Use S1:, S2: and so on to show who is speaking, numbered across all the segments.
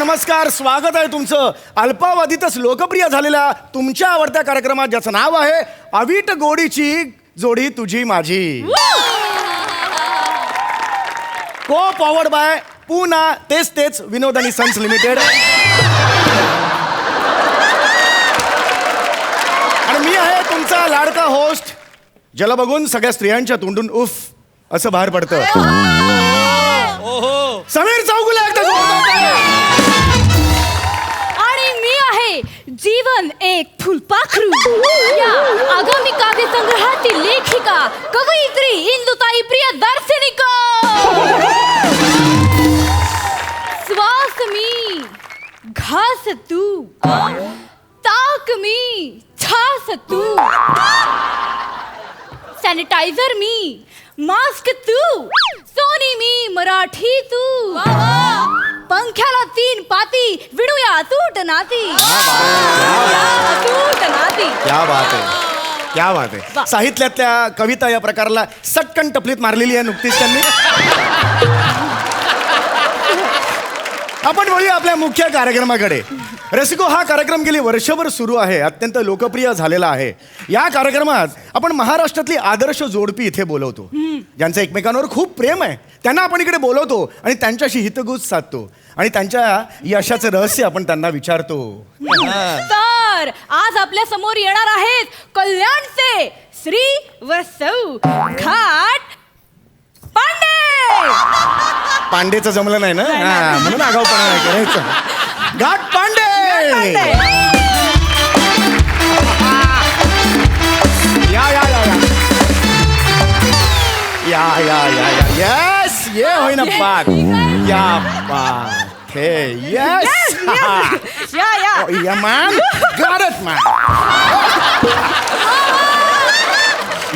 S1: नमस्कार, स्वागत आहे तुमचं अल्पावधीतच लोकप्रिय झालेल्या तुमच्या आवडत्या कार्यक्रमात, ज्याचं नाव आहे अवीट गोडीची जोडी तुझी माझी. को पॉवर्ड बाय पूना तेच विनोद आणि सन्स लिमिटेड. आणि मी आहे तुमचा लाडका होस्ट, ज्याला बघून सगळ्या स्त्रियांच्या तोंडून उफ असं बाहेर पडतं. समीर चौगुले.
S2: आणि मी आहे जीवन एक फुलपाखरू या आगामी काव्य संग्रहातील लेखिका कवयित्री इंदुताई प्रियदर्शनिका. श्वास मी घास तू, ताक मी छास तू, सॅनिटायझर मी, मास्क तू, सोनी मी, मराठी तू, पंख्याला 3 पाती, विणूया तूट नाती. तूट नाती.
S1: क्या बात आहे, क्या बात आहे. साहित्यातल्या कविता या प्रकाराला सटकन टपलीत मारलेली आहे नुकतीच त्यांनी. आपण वळूया आपल्या मुख्य कार्यक्रमाकडे. रसिको, हा कार्यक्रम गेली वर्षभर सुरू आहे, अत्यंत लोकप्रिय झालेला आहे. या कार्यक्रमात आपण महाराष्ट्रातली आदर्श जोडपी इथे बोलवतो, ज्यांचं एकमेकांवर खूप प्रेम आहे. त्यांना आपण इकडे बोलवतो आणि त्यांच्याशी हितगुज साधतो आणि त्यांच्या यशाचं रहस्य आपण त्यांना विचारतो.
S2: तर आज आपल्या समोर येणार आहेत कल्याणचे श्री व सौ घाट पांडे.
S1: पांडेचं जमलं नाही ना, म्हणून आगाऊपणा नाही करायचं. घाट पांडे. या या या या या या या यस, ये होईना बात. या बात है. यस या मॅन, गॉट इट मॅन.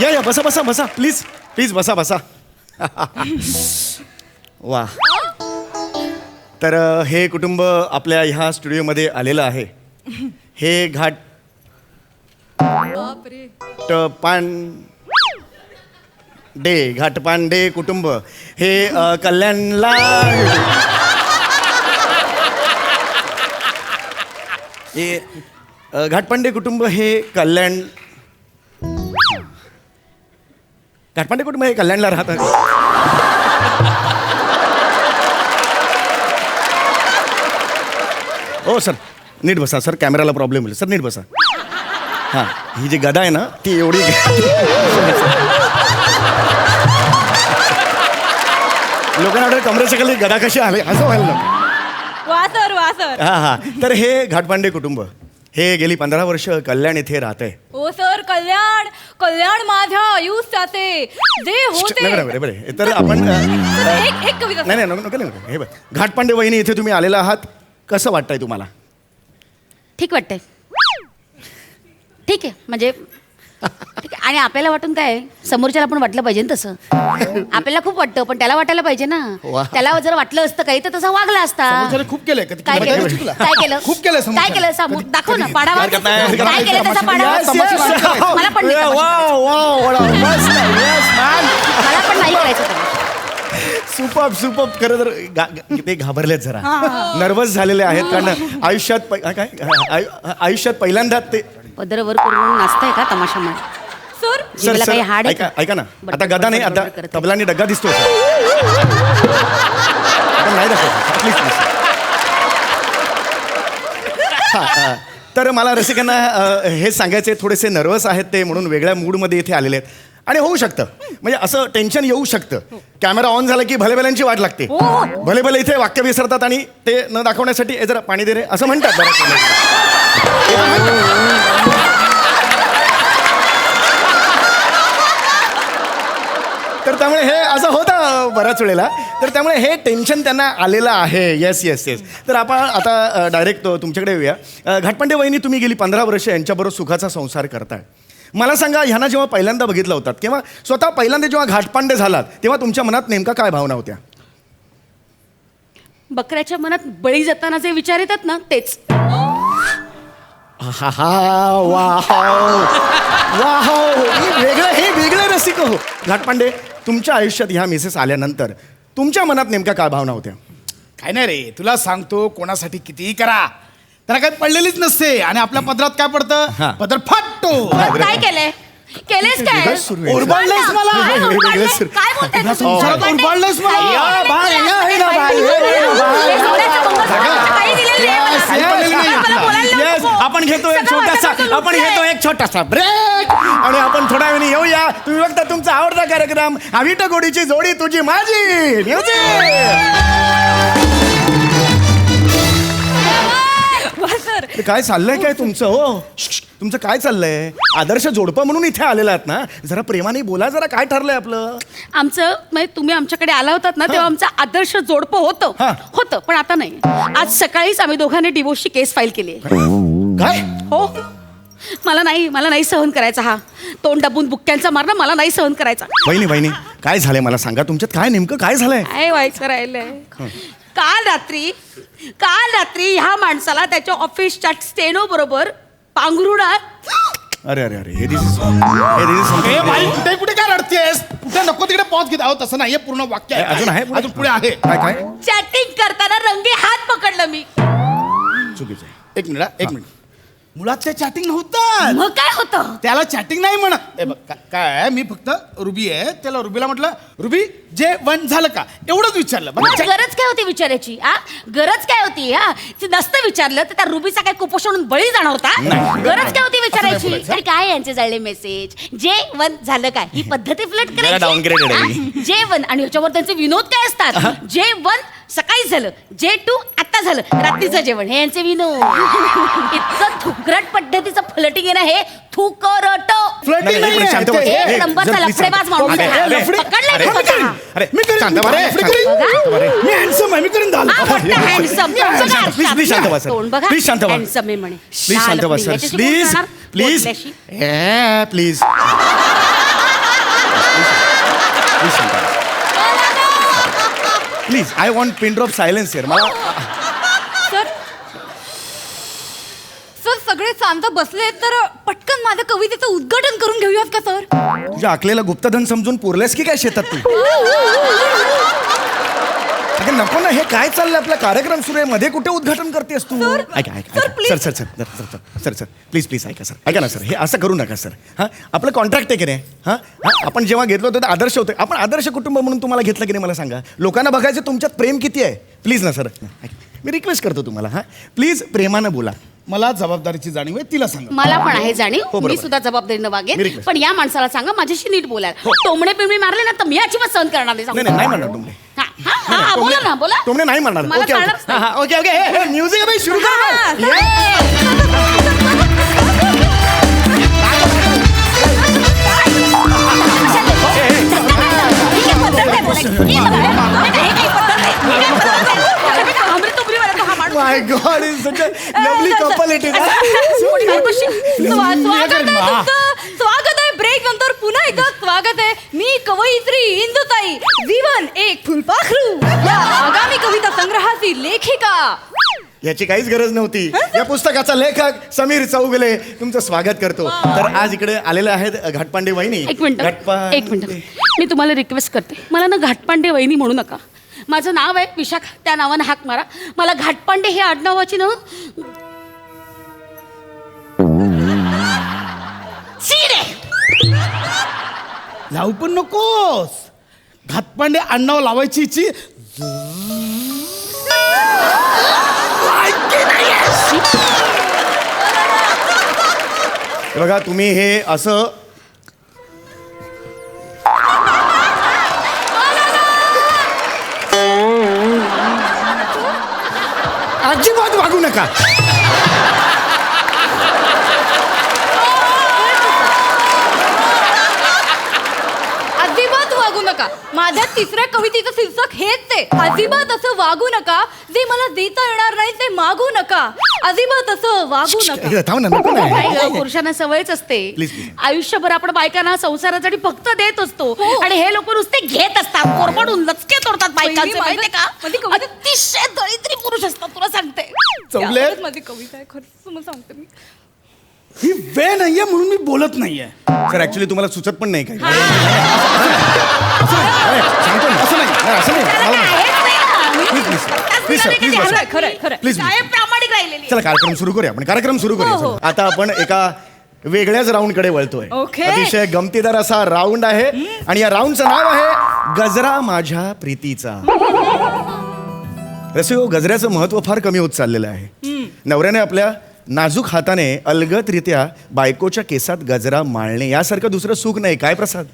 S1: या बसा बसा बसा, प्लीज प्लीज बसा बसा. वा. तर हे कुटुंब आपल्या ह्या स्टुडिओमध्ये आलेलं आहे. हे घाट घाटपांडे कुटुंब हे कल्याणला हे घाटपांडे कुटुंब हे घाटपांडे कुटुंब हे कल्याणला राहतात. हो सर, नीट बसा सर, कॅमेराला प्रॉब्लेम होईल सर, नीट बसा. हां, ही जी गदा आहे ना ती एवढी लोकांना वाटतं कमरेच्या खाली गदा कशी आले असं व्हायला नको.
S2: वासर.
S1: हां. तर हे घाटपांडे कुटुंब हे गेली 15 वर्ष कल्याण इथे राहत आहे.
S2: हो सर, कल्याण माझ्या आयुष्याचे जे होते.
S1: बरे. तर आपण
S2: एक कविता.
S1: नाही नको. हे बघ, घाटपांडे वहिनी, इथे तुम्ही आलेला आहात, कसं वाटतंय तुम्हाला?
S3: ठीक वाटतंय. ठीक आहे, म्हणजे ठीक आहे. आणि आपल्याला वाटून काय, समोरच्याला पण वाटलं पाहिजे ना तसं. आपल्याला खूप वाटतं, पण त्याला वाटायला पाहिजे ना. त्याला जर वाटलं असतं काही तर तसं वागला असता.
S1: खूप केलंय.
S3: काय केलं
S1: खूप केलं.
S3: काय केलं सांगू, दाखव ना. पाडावा काय केलं त्याचा पाडावा. मला पण नाही करायचं.
S1: सुपर. खरं तर ते घाबरलेत जरा, नर्वस झालेले आहेत, कारण आयुष्यात पहिल्यांदा ते
S3: पदर वर करून नाचताय का तमाशा मध्ये.
S1: सर ऐका ना, आता गदा नाही, आता तबलानी डग्गा दिसतो. नाही दाखवतो प्लीज. तर मला रसिकांना हे सांगायचे, थोडेसे नर्वस आहेत ते, म्हणून वेगळ्या मूडमध्ये इथे आलेले आहेत. आणि होऊ शकतं, म्हणजे असं टेन्शन येऊ शकतं. कॅमेरा ऑन झाला की भलेभल्यांची वाट लागते. भले इथे वाक्य विसरतात आणि ते न दाखवण्यासाठी जरा पाणी दे रे असं म्हणतात तर त्यामुळे हे असं होतं बऱ्याच वेळेला. तर त्यामुळे हे टेन्शन त्यांना आलेलं आहे. येस. तर आपण आता डायरेक्ट तुमच्याकडे येऊया. घाटपांडे वहिनी, तुम्ही गेली 15 वर्ष यांच्याबरोबर सुखाचा संसार करताय. मला सांगा, ह्यांना जेव्हा पहिल्यांदा बघितलं होतात किंवा स्वतः पहिल्यांदा जेव्हा घाटपांडे झालात, तेव्हा तुमच्या मनात नेमका काय भावना होत्या?
S3: बकऱ्याच्या मनात बळी जाताना जे विचार येतात ना, तेच.
S1: हे वेगळं रसिक हो. घाटपांडे, तुमच्या आयुष्यात ह्या मिसेस आल्यानंतर तुमच्या मनात नेमक्या काय भावना होत्या?
S4: काय नाही रे, तुला सांगतो, कोणासाठी कितीही करा त्याला काही पडलेलीच नसते आणि आपल्या पदरात काय
S1: हा.
S4: पडतं, पदर फाटतो.
S3: पण काय केलंय केलेस काय
S1: वेगळंच सुरू आहे.
S4: ओरबाडलंयस मला.
S3: काय
S1: वेगळंच
S3: ओरबाडलंय?
S1: सुरू.
S3: काय बोलताय
S4: या
S3: तुम्ही?
S4: संसारात ओरबाडलंयस मला.
S1: या बाळ, या हे ना बाळ, हे ना बाळ.
S3: हे सोन्याचं मंगळसूत्र काही दिलेलं नाही मला.
S1: Yes,
S3: काय मला बोलायला
S1: yes.
S3: नको.
S1: आपण घेतो एक
S3: सगळं
S1: छोटासा
S3: वाटतं
S1: आपण
S3: लुटलंय.
S1: घेतो एक छोटासा ब्रेक आणि आपण थोड्या वेळाने येऊया. तुम्ही बघता तुमचा आवडता कार्यक्रम विट गोडीची जोडी तुझी माझी म्युझिक.
S2: सर
S1: काय चाललंय काय तुमचं हो तुमचं काय चाललंय आदर्श जोडपं म्हणून इथे आलेला आहात ना जरा प्रेमाने बोला जरा काय ठरलंय आपलं
S3: आमचं म्हणजे तुम्ही आमच्याकडे आला होतात ना तेव्हा आमचं आदर्श जोडपं होतं
S1: हा.
S3: होतं पण आता नाही. आज सकाळीच आम्ही दोघांनी डिवोर्सची केस फाईल केली आहे.
S1: काय
S3: हो मला नाही सहन करायचा हा तोंड डबून बुक्क्यांचा मारणं मला नाही सहन करायचा.
S1: वहिनी काय झालंय मला सांगा तुमच्यात काय नेमकं काय झालंय
S3: काय व्हायचं राहिलंय. काल रात्री ह्या माणसाला त्याच्या ऑफिसच्या स्टेनो बरोबर पांघरुणात
S1: अरे हे
S4: ए बाई, कुठे काय रडतेस, कुठे नको तिकडे पॉज घेत आहोत. तसं नाहीये, पूर्ण वाक्य आहे.
S1: अजून आहे
S4: अजून पुढे आहे.
S1: काय
S3: चॅटिंग करताना रंगे हात पकडलं मी.
S1: चुकीचं आहे.
S4: एक मिनिट मुळात ते चॅटिंग नव्हतं,
S3: मग काय होतं.
S4: त्याला चॅटिंग नाही म्हणत. काय मी फक्त रुबी आहे, त्याला रुबीला म्हटलं रुबी जेवण झालं का एवढंच विचारलं.
S3: मग गरज काय होती विचारायची गरज काय होती ते नसतं विचारलं तर त्या रुबीचा काय कुपोषण बळी जाणार होता. गरज काय होती विचारायची. तरी काय यांचे जळले मेसेज जेवण झालं काय ही पद्धती फ्लट
S1: downgraded आहे
S3: करायची. जेवण आणि ह्याच्यावर त्यांचे विनोद काय असतात. जेवण सकाळी झालं J2 आता झालं रात्रीचं जेवण हे यांचे विनोद. इतकं थुकरट पद्धतीचं फ्लटिंग आहे ना हे थुकरट.
S4: Flirting
S1: नाही,
S4: नाहीये.
S1: शांत बस.
S4: ते-
S3: एक नंबरचा लफडेबाज माणूस आहे हा.
S4: लफडे-
S3: पकडलाय
S1: अरे,
S3: का स्वतः?
S1: अरे
S4: मी करीन,
S1: शांत बरं,
S4: लफडे
S1: शांत
S4: करीन.
S1: बरं.
S4: मी हँडसम आहे, मी करीन झालं.
S3: मोठं handsome.
S1: Please शांत बसा.
S3: तोंड बघा.
S1: Please शांत बसा.
S3: Handsome आहे म्हणे.
S1: प्लीज शांत
S3: शाल
S1: बस सर
S3: याच्याशी
S1: प्लीज
S3: बोलणार?
S1: प्लीज
S3: बोलल्याशी?
S1: Please please I want pin drop silence here मला
S2: सर सर सगळे शांत बसले तर पटकन माझ्या कवितेचं उद्घाटन करून घेऊयात का सर.
S1: तुझ्या आकलेला गुप्तधन समजून पुरलेस की काय शेतात तू अगं नको ना हे काय चाललंय आपला कार्यक्रम सुरू आहे मध्ये कुठे उद्घाटन करतेस तू
S2: सर,
S1: ऐका
S2: सर, please.
S1: सर प्लीज ऐका सर ऐका ना सर हे असं करू नका सर हां आपलं कॉन्ट्रॅक्ट आहे की नाही हां आपण जेव्हा घेतलं होतं तर आदर्श होतं आपण आदर्श कुटुंब म्हणून तुम्हाला घेतलं की नाही मला सांगा लोकांना बघायचं तुमच्यात प्रेम किती आहे प्लीज ना सर मी रिक्वेस्ट करतो तुम्हाला हां प्लीज प्रेमानं बोला
S4: मला जबाबदारीची जाणीव आहे, तिला सांगा.
S3: मला पण आहे जाणीव
S1: हो, बरोबर.
S3: मी सुद्धा जबाबदारीनं
S1: मी
S3: वागेन
S1: request.
S3: पण या माणसाला सांगा माझ्याशी नीट बोलायला टोमणे पिंबळे मारले ना तर मी अजिबात सहन करणार नाही सांगू.
S1: नाही म्हणणार तुम्ही
S3: हा, बोला ना बोला
S1: तुमने नाही म्हणणार
S3: मला
S1: ओके
S3: कळणारच नाही.
S1: ओके म्युझिक भाई सुरू
S2: हा,
S1: कर
S3: ही काय पद्धत आहे बोलायची? ही काय पद्धत आहे? ही काय पद्धत आहे? टोमणे पिंबळे मारतो हा माणूस.
S1: My god is such a lovely couple it is
S2: स्वागत आहे ब्रेक नंतर पुन्हा एकदा स्वागत आहे. मी कवयित्री इंदुताई जीवन एक फुलपाखरू या आगामी कविता संग्रहाची लेखिका.
S1: याची काहीच गरज नव्हती या पुस्तकाचा लेखक समीर चौगले तुमचं स्वागत करतो तर आज इकडे आलेले आहेत घाटपांडे वहिनी
S3: एक मिनिट मी तुम्हाला रिक्वेस्ट करते मला ना घाटपांडे वहिनी म्हणू नका. माझं नाव आहे विशाखा त्या नावानं हाक मारा. मला घाटपांडे हे आडनावाची ना सीड आहे.
S4: लावू पण नकोस. घातपांडे अण्णाव लावायची इच्छी
S1: हे बघा तुम्ही हे असं अजिबात वागू नका
S2: अजिबात वागू नका. माझ्या तिसऱ्या कवितेचं शीर्षक हेच ते अजिबात असं वागू नका जे मला देता येणार नाही ते मागू नका. अजिबात असं वागू नका.
S1: थांब ना नको
S3: नाही
S1: नाही
S3: गं, पुरुषांना सवयच असते.
S1: Please, please.
S3: आयुष्यभर आपण बायकांना संसारासाठी फक्त देत असतो आणि हे लोक नुसते घेत असतात कोरबडून लचके तोडतात बायकांचे
S2: माझं-
S3: माहितीये का.
S2: माझी कविता-
S3: अतिशय दरिद्री पुरुष असतात तुला सांगते.
S4: चौगले
S2: त्यावरच माझी कविता आहे खरंच तुम्हाला सांगते मी.
S4: ही वेळ नाहीये म्हणून मी बोलत नाहीये.
S1: सर ऍक्च्युली तुम्हाला सुचत पण नाही काय सांगतो ना असं नाही
S3: त्याला काय आहेच नाही ना. मी
S1: प्लीज सर प्लीज
S2: खरंय, खरंय, खरंय.
S1: प्लीज
S3: साहेब प्रामाणिक राहिलेली.
S1: चला कार्यक्रम सुरू करूया आपण कार्यक्रम सुरू करूया
S2: हो, हो.
S1: चला. आता आपण एका वेगळ्याच राऊंड कडे वळतोय
S2: ओके.
S1: अतिशय गमतीदार असा राऊंड आहे आणि या राऊंडचं नाव आहे गजरा माझ्या प्रीतीचा. रसिको, गजऱ्याचं महत्व फार कमी होत चाललेलं आहे. नवऱ्याने आपल्या नाजूक हाताने अलगदरित्या बायकोच्या केसात गजरा माळणे यासारखं दुसरं सुख नाही. काय प्रसाद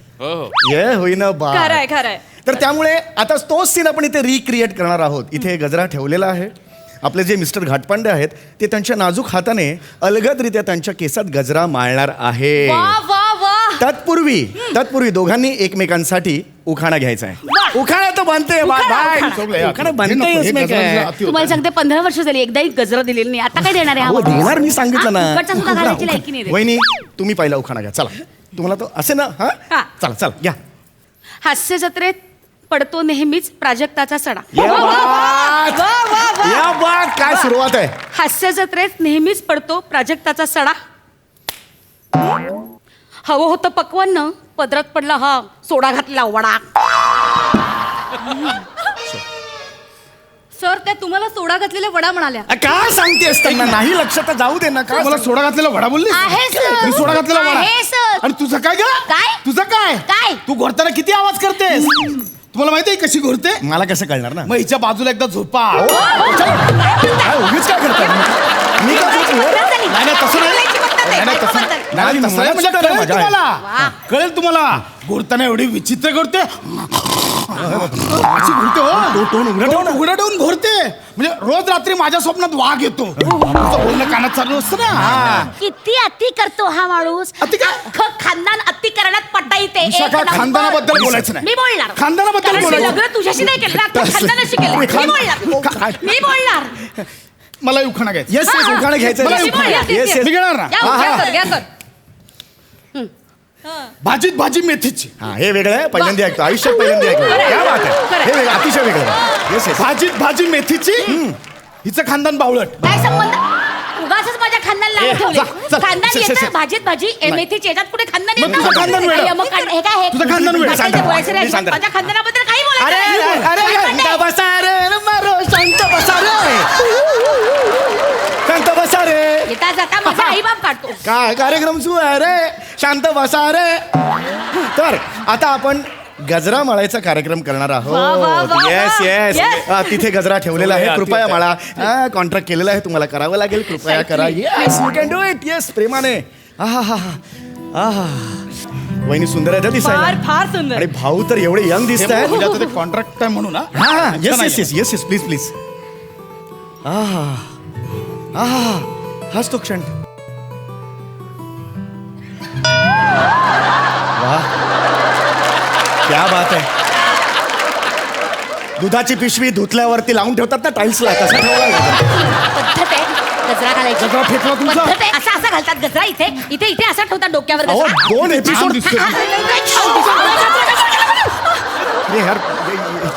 S1: ये होईना बा.
S2: खरंय खरंय.
S1: तर त्यामुळे आता तोच सीन आपण इथे रिक्रिएट करणार आहोत. इथे गजरा ठेवलेला आहे. आपले जे मिस्टर घाटपांडे आहेत ते त्यांच्या नाजूक हाताने अलगदरित्या त्यांच्या केसात गजरा माळणार आहे.
S2: वा वा वा.
S1: तत्पूर्वी दोघांनी एकमेकांसाठी उखाणा घ्यायचा आहे. उखाणा तर बनते उखाणा बनते.
S3: तुम्हाला सांगते 15 वर्ष झाली एकदाही गजरा दिलेली नाही. आता काय देणार आहे हा
S1: हो
S3: माणूस?
S1: देणार मी सांगितलं ना.
S3: फुकटचा सुद्धा घालायची लायकी नाही रे.
S1: वहिनी तुम्ही पहिला उखाणा घ्या चला. तुम्हाला तो असे ना हा
S3: हा.
S1: चला चला घ्या.
S3: हास्य जत्रेत पडतो नेहमीच प्राजक्ताचा सडा.
S1: या बात काय सुरुवात आहे.
S3: हास्य जत्रेत नेहमीच पडतो प्राजक्ताचा सडा. हवं होतं पक्वान्न पदरात पडला हा सोडा घातला वडा.
S2: सर त्या तुम्हाला सोडा घातलेल्या वडा म्हणाल्या.
S1: काय सांगतेस त्यांना नाही लक्षात जाऊ दे ना. काय
S4: मला सोडा घातलेला वडा बोलली
S3: आहे सर.
S4: मी सोडा घातलेला वडा
S3: आहे सर.
S4: आणि तुझं काय ग
S3: काय?
S4: तुझं काय
S3: काय?
S4: तू घोरताना किती आवाज करतेस तुम्हाला माहितीये कशी घोरते
S1: मला कसं कळणार ना.
S4: मग हिच्या बाजूला एकदा झोपा
S1: काय उगीच काय करतात मी काय झोपलो?
S4: नाही नाही, तसं नाही. नाही, नाही, तसं नाही. नाही, तसं नाही, म्हणजे कळेल
S1: मजा आहे.
S4: तुम्हाला कळेल तुम्हाला घोरताना एवढी विचित्र घोरते अशी घोरते हो
S1: तोंड उघडं ठेव ना.
S4: उघडं ठेवून घोरते म्हणजे रोज रात्री माझ्या स्वप्नात वाघ येतो तुझं बोलणं कानात चालू असतं ना हा.
S3: किती अति करतो हा माणूस.
S4: अति काय?
S3: अख्खं खानदान अति करण्यात पट्टा येते.
S4: विशाखा,
S3: एक नंबर.
S4: खानदानाबद्दल बोलायचं नाही.
S3: मी बोलणार.
S4: खानदानाबद्दल
S3: कारण मी
S4: बोलायचं.
S3: लग्न तुझ्याशी नाही केलं अख्ख्या खानदानाशी केलं. मी बोलणार. मी बोलणार.
S4: मला उखाणा घ्यायचं
S1: येस येस उखाणा घ्यायचं
S4: मला
S1: येस
S4: उखाणा
S1: येस
S4: मी
S1: येस.
S4: घेणार ना
S3: या,
S2: घ्या कर घ्या कर.
S4: भाजीत भाजी मेथीची
S1: हा हे वेगळं आहे पहिल्यांदा ऐकतो आयुष्यात पहिल्यांदा ऐकतो. क्या बात आहे हे वेगळं अतिशय वेगळं आहे. Yes yes.
S4: भाजीत भाजी मेथीची हिचं खानदान बावळट
S3: काय संबंध? उगाचच माझ्या खानदान
S4: ए,
S3: लावून ठेवले.
S4: जा, चल.
S3: खानदान
S1: श- श-
S3: येतं
S1: श-
S3: भाजीत भाजी मेथीची याच्यात कुठे खानदान
S4: मग
S3: येतं?
S4: तुझं खानदान वेगळं.
S3: अय्या, मग हे काय हे?
S4: तुझं खानदान वेगळं.
S3: बाकीचं बोलायचं नाही.
S1: मी सांगतो.
S3: माझ्या खानदानाबद्दल काही
S1: अरे
S3: बोलायचं
S1: अरे
S3: नाही.
S1: शांत बसा रे मारो शांत बसा रे शांत बसा रे.
S3: येता जाता माझा आई बाप काढतो.
S1: काय कार्यक्रम सुरू आहे रे शांत बसा रे. तर आता आपण गजरा माळायचा कार्यक्रम करणार
S2: वा, वा,
S1: आहोत.
S2: वा,
S1: येस
S2: वा.
S1: Yes
S2: Yes.
S1: तिथे गजरा ठेवलेला आहे कृपया माळा. कॉन्ट्रॅक्ट केलेला आहे तुम्हाला करावं लागेल कृपया करा. Yes you can do it. Yes प्रेमाने. आहा हा आहा वहिनी सुंदर आहे
S2: फार
S1: दिसायला
S2: फार सुंदर.
S1: आणि भाऊ तर एवढे यंग दिसत आहेत.
S4: म्हणजे आता ते कॉन्ट्रॅक्ट आहे म्हणून
S1: हा yes yes yes yes yes please please. आहा आहा हाच तो क्षण. वाह क्या बात आहे. दुधाची पिशवी धुतल्यावरती लावून ठेवतात ना टाईल्सला तसं ठेवला.
S3: पद्धत आहे गजरा घालायची.
S4: गजरा फेकला तुमचा?
S3: पद्धत आहे. असा असा घालतात गजरा इथे इथे इथे असा ठेवतात डोक्यावर
S1: अहो
S3: गजरा.
S1: 2 एपिसोड यार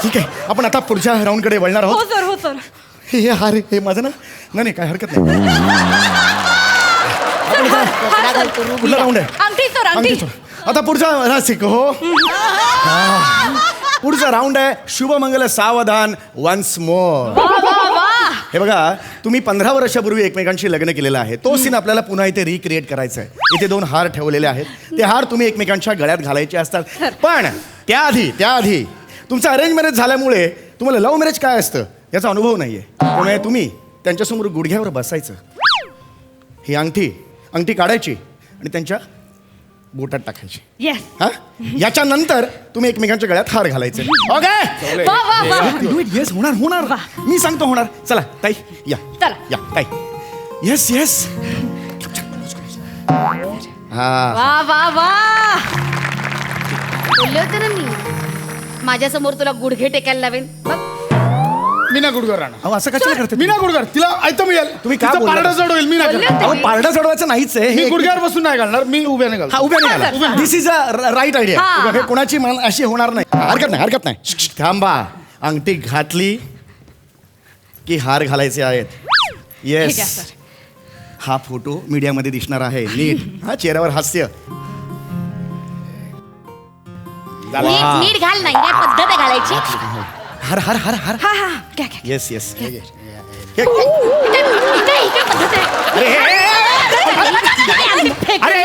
S1: ठीक आहे आपण आता पुढच्या राऊंड कडे वळणार
S2: हो
S1: आहोत.
S2: सर हो सर.
S1: हे हार हे माझं ना नाही काय हरकत नाही. आपण आता
S3: गजरा घालतो रुबी.
S1: पुढला राऊंड आहे.
S2: अंगठी सर अंगठी.
S1: अंगठी सोड. आता पुढचा रसिक हो पुढचा राऊंड आहे शुभमंगल सावधान वन्स मोर.
S2: वा वा वा.
S1: हे बघा तुम्ही 15 वर्षापूर्वी एकमेकांशी लग्न केलेलं आहे. तो सीन आपल्याला पुन्हा इथे रिक्रिएट करायचा आहे. इथे 2 हार ठेवलेले आहेत. ते हार तुम्ही एकमेकांच्या गळ्यात घालायचे असतात. पण त्याआधी तुमचं अरेंज मॅरेज झाल्यामुळे तुम्हाला लव्ह मॅरेज काय असतं याचा अनुभव नाहीये. त्यामुळे तुम्ही त्यांच्यासमोर गुडघ्यावर बसायचं. ही अंगठी काढायची आणि त्यांच्या बोटात टाकायची.
S2: येस.
S1: हा याच्यानंतर तुम्ही एकमेकांच्या गळ्यात हार घालायचे. ओके
S2: वा वा वा.
S1: येस होणार मी सांगतो होणार. चला ताई या
S2: चला.
S1: या ताई येस येस. हा
S2: वा वा वा.
S3: बोलले होते ना मी माझ्या समोर तुला गुडघे टेकायला लावेन. बघ
S4: मीना गुडगर राणा
S1: अहो असं कशाला करते
S4: मीना गुडगर तिला ऐकतं मिळेल
S1: तुम्ही का
S4: तिचं
S1: बोलला?
S4: पारडं जड होईल मी नाही
S2: बोलले
S4: करणार.
S2: होते.
S1: अहो पारडा चढवायचं नाहीच आहे.
S4: मी
S1: हे
S4: गुडघ्यावर बसून नाही घालणार मी उभ्याने घालतो.
S1: हा उभ्या
S2: हा,
S1: निघाला.
S2: Sir.
S1: This is a right idea.
S2: हा.
S1: हे कोणाची मान अशी होणार नाही. हरकत नाही थांबा. अंगठी घातली की हार घालायचे आहेत.
S2: ठीक आहे,
S1: येस
S2: सर.
S1: हा फोटो मीडियामध्ये दिसणार आहे नीट. हा चेहऱ्यावर हास्य.
S3: नीट नीट घाल नाही काय पद्धत आहे घालायची.
S1: हार हार हार हार
S2: हा हा घ्या घ्या
S1: येस येस
S3: इथे पद्धत आहे.
S1: अरे
S3: फेक.
S1: अरे